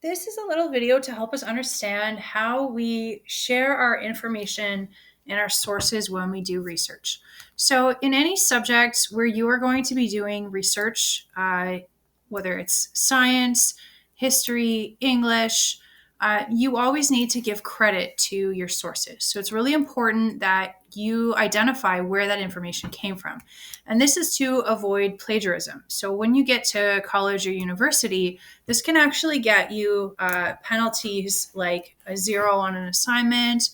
This is a little video to help us understand how we share our information and our sources when we do research. So, in any subject where you are going to be doing research, whether it's science, history, English, you always need to give credit to your sources. So, it's really important that you identify where that information came from. And this is to avoid plagiarism. So, when you get to college or university, this can actually get you penalties like a 0 on an assignment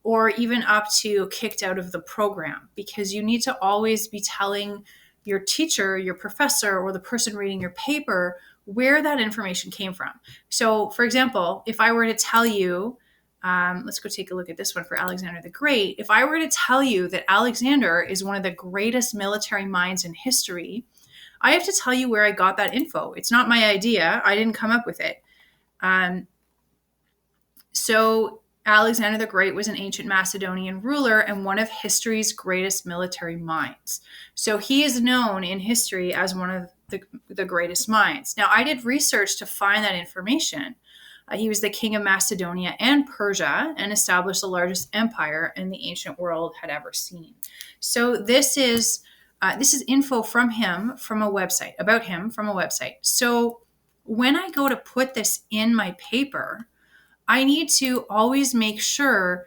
or even up to kicked out of the program, because you need to always be telling your teacher, your professor, or the person reading your paper where that information came from. So, for example, if I were to tell you, let's go take a look at this one for Alexander the Great. If I were to tell you that Alexander is one of the greatest military minds in history, I have to tell you where I got that info. It's not my idea. I didn't come up with it. Um, so Alexander the Great was an ancient Macedonian ruler and one of history's greatest military minds. So he is known in history as one of the greatest minds. Now, I did research to find that information. He was the king of Macedonia and Persia and established the largest empire in the ancient world had ever seen. So this is info from him from a website, about him from a website. So when I go to put this in my paper, I need to always make sure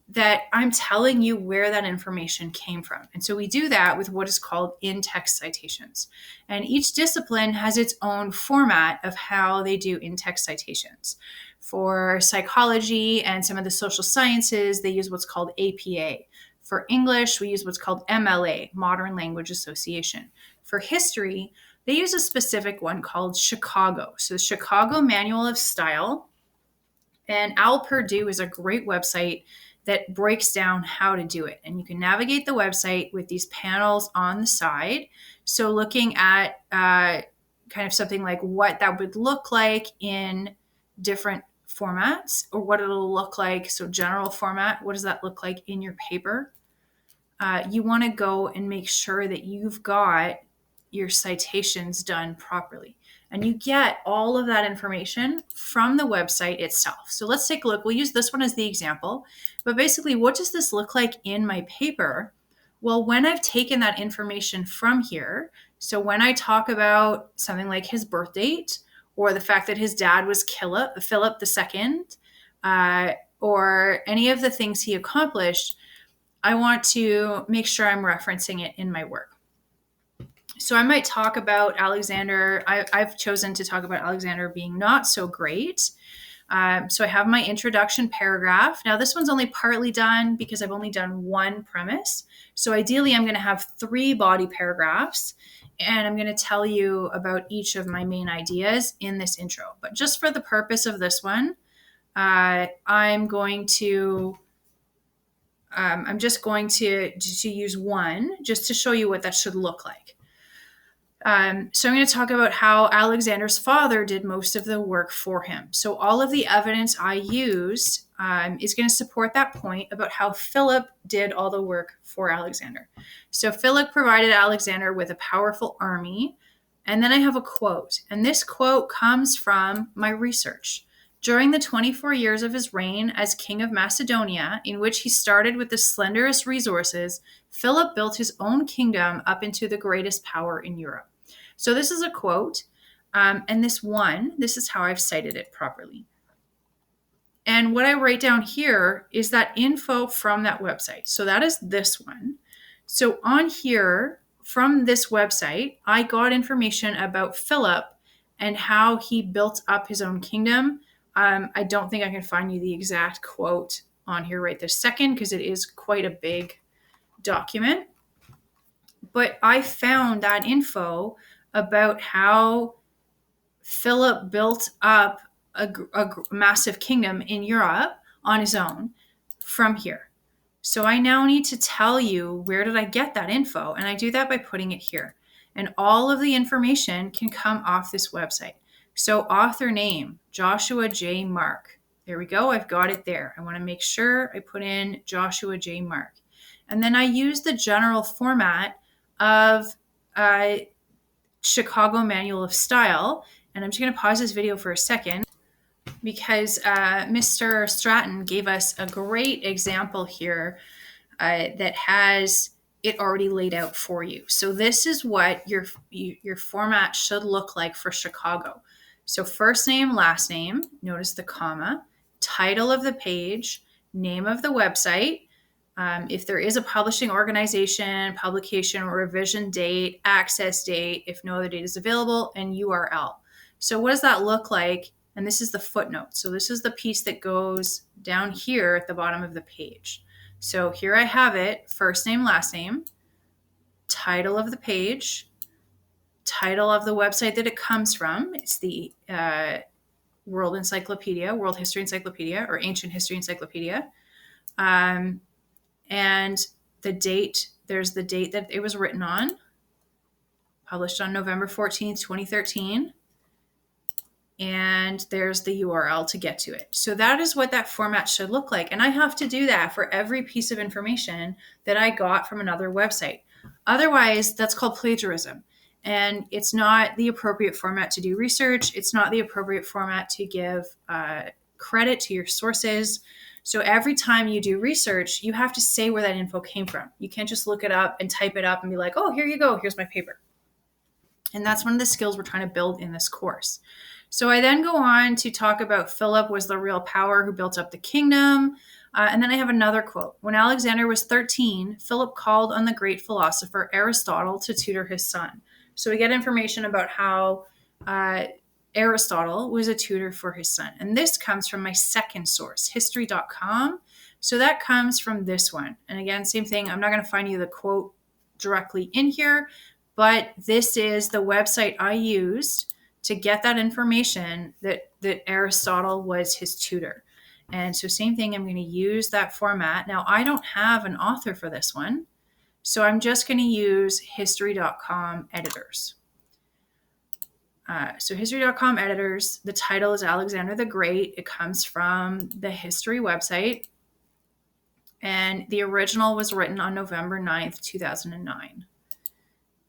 that I'm telling you where that information came from. And so we do that with what is called in-text citations. And each discipline has its own format of how they do in-text citations. For psychology and some of the social sciences, they use what's called APA. For English, we use what's called MLA, Modern Language Association. For history, they use a specific one called Chicago. So the Chicago Manual of Style. And Owl Purdue is a great website that breaks down how to do it. And you can navigate the website with these panels on the side. So looking at kind of something like what that would look like in different formats, or what it'll look like. So general format, what does that look like in your paper? You want to go and make sure that you've got your citations done properly. And you get all of that information from the website itself. So let's take a look. We'll use this one as the example. But basically, what does this look like in my paper? Well, when I've taken that information from here, so when I talk about something like his birth date, or the fact that his dad was Philip II, or any of the things he accomplished, I want to make sure I'm referencing it in my work. So I might talk about Alexander. I've chosen to talk about Alexander being not so great. So I have my introduction paragraph. Now, this one's only partly done because I've only done one premise. So ideally, I'm going to have 3 body paragraphs, and I'm going to tell you about each of my main ideas in this intro. But just for the purpose of this one, I'm just going to use one just to show you what that should look like. So I'm going to talk about how Alexander's father did most of the work for him. So all of the evidence I used is going to support that point about how Philip did all the work for Alexander. So Philip provided Alexander with a powerful army. And then I have a quote. And this quote comes from my research. During the 24 years of his reign as king of Macedonia, in which he started with the slenderest resources, Philip built his own kingdom up into the greatest power in Europe. So this is a quote, and this is how I've cited it properly. And what I write down here is that info from that website. So that is this one. So on here, from this website, I got information about Philip and how he built up his own kingdom. I don't think I can find you the exact quote on here right this second, because it is quite a big document. But I found that info about how Philip built up a massive kingdom in Europe on his own from here. So I now need to tell you, where did I get that info? And I do that by putting it here. And all of the information can come off this website. So author name, Joshua J. Mark. There we go. I've got it there. I want to make sure I put in Joshua J. Mark. And then I use the general format of Chicago Manual of Style. And I'm just going to pause this video for a second. because Mr. Stratton gave us a great example here that has it already laid out for you. So this is what your format should look like for Chicago. So first name, last name, notice the comma, title of the page, name of the website, if there is a publishing organization, publication or revision date, access date, if no other date is available, and URL. So what does that look like? And this is the footnote. So this is the piece that goes down here at the bottom of the page. So here I have it, first name, last name, title of the page, title of the website that it comes from. It's the World Encyclopedia, World History Encyclopedia, or Ancient History Encyclopedia. And the date, there's the date that it was written on, published on November 14th, 2013. And there's the URL to get to it. So that is what that format should look like. And I have to do that for every piece of information that I got from another website. Otherwise, that's called plagiarism. And it's not the appropriate format to do research. It's not the appropriate format to give credit to your sources. So every time you do research, you have to say where that info came from. You can't just look it up and type it up and be like, oh, here you go, here's my paper. And that's one of the skills we're trying to build in this course. So I then go on to talk about Philip was the real power who built up the kingdom. And then I have another quote. When Alexander was 13, Philip called on the great philosopher Aristotle to tutor his son. So we get information about how Aristotle was a tutor for his son. And this comes from my second source, history.com. So that comes from this one. And again, same thing. I'm not going to find you the quote directly in here, but this is the website I used to get that information that Aristotle was his tutor. And so same thing, I'm going to use that format. Now, I don't have an author for this one, so I'm just going to use history.com editors. So history.com editors, the title is Alexander the Great. It comes from the history website. And the original was written on November 9th, 2009.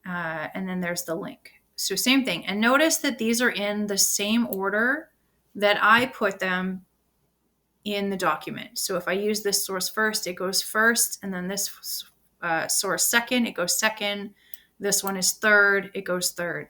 And then there's the link. So same thing. And notice that these are in the same order that I put them in the document. So if I use this source first, it goes first. And then this source second, it goes second. This one is third, it goes third.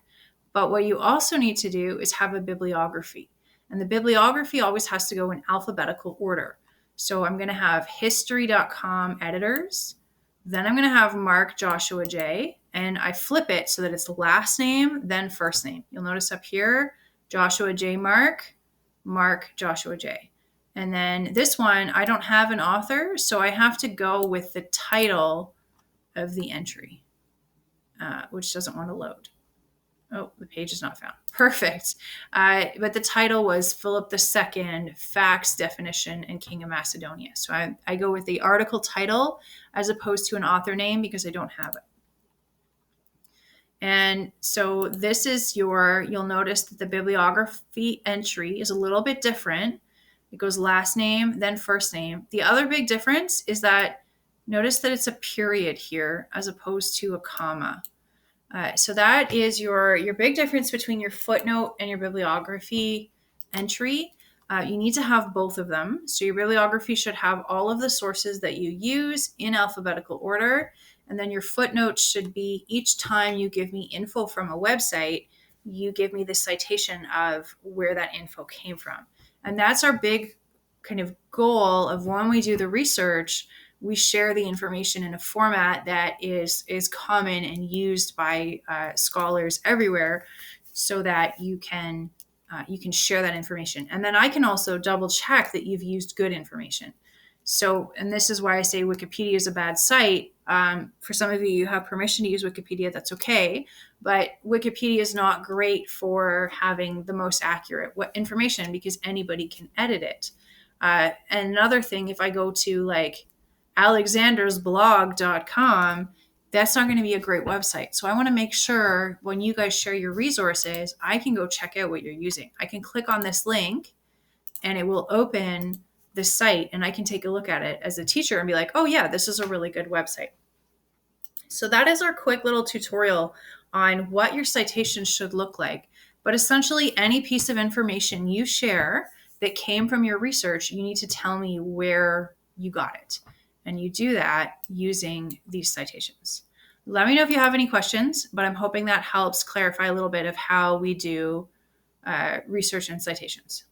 But what you also need to do is have a bibliography. And the bibliography always has to go in alphabetical order. So I'm going to have history.com editors. Then I'm going to have Mark Joshua J. And I flip it so that it's last name, then first name. You'll notice up here, Joshua J. Mark, Mark Joshua J. And then this one, I don't have an author, so I have to go with the title of the entry, which doesn't want to load. Oh, the page is not found. Perfect. But the title was Philip II, Facts, Definition, and King of Macedonia. So I go with the article title as opposed to an author name because I don't have it. And so this is you'll notice that the bibliography entry is a little bit different. It goes last name, then first name. The other big difference is that notice that it's a period here as opposed to a comma. So that is your big difference between your footnote and your bibliography entry. You need to have both of them. So your bibliography should have all of the sources that you use in alphabetical order. And then your footnotes should be each time you give me info from a website, you give me the citation of where that info came from. And that's our big kind of goal of when we do the research, we share the information in a format that is common and used by scholars everywhere so that you can share that information. And then I can also double check that you've used good information. So, and this is why I say Wikipedia is a bad site. For some of you, you have permission to use Wikipedia, that's okay. But Wikipedia is not great for having the most accurate information because anybody can edit it. And another thing, if I go to like alexandersblog.com, that's not going to be a great website. So I want to make sure when you guys share your resources, I can go check out what you're using. I can click on this link and it will open the site and I can take a look at it as a teacher and be like, oh yeah, this is a really good website. So that is our quick little tutorial on what your citations should look like. But essentially any piece of information you share that came from your research, you need to tell me where you got it. And you do that using these citations. Let me know if you have any questions, but I'm hoping that helps clarify a little bit of how we do research and citations.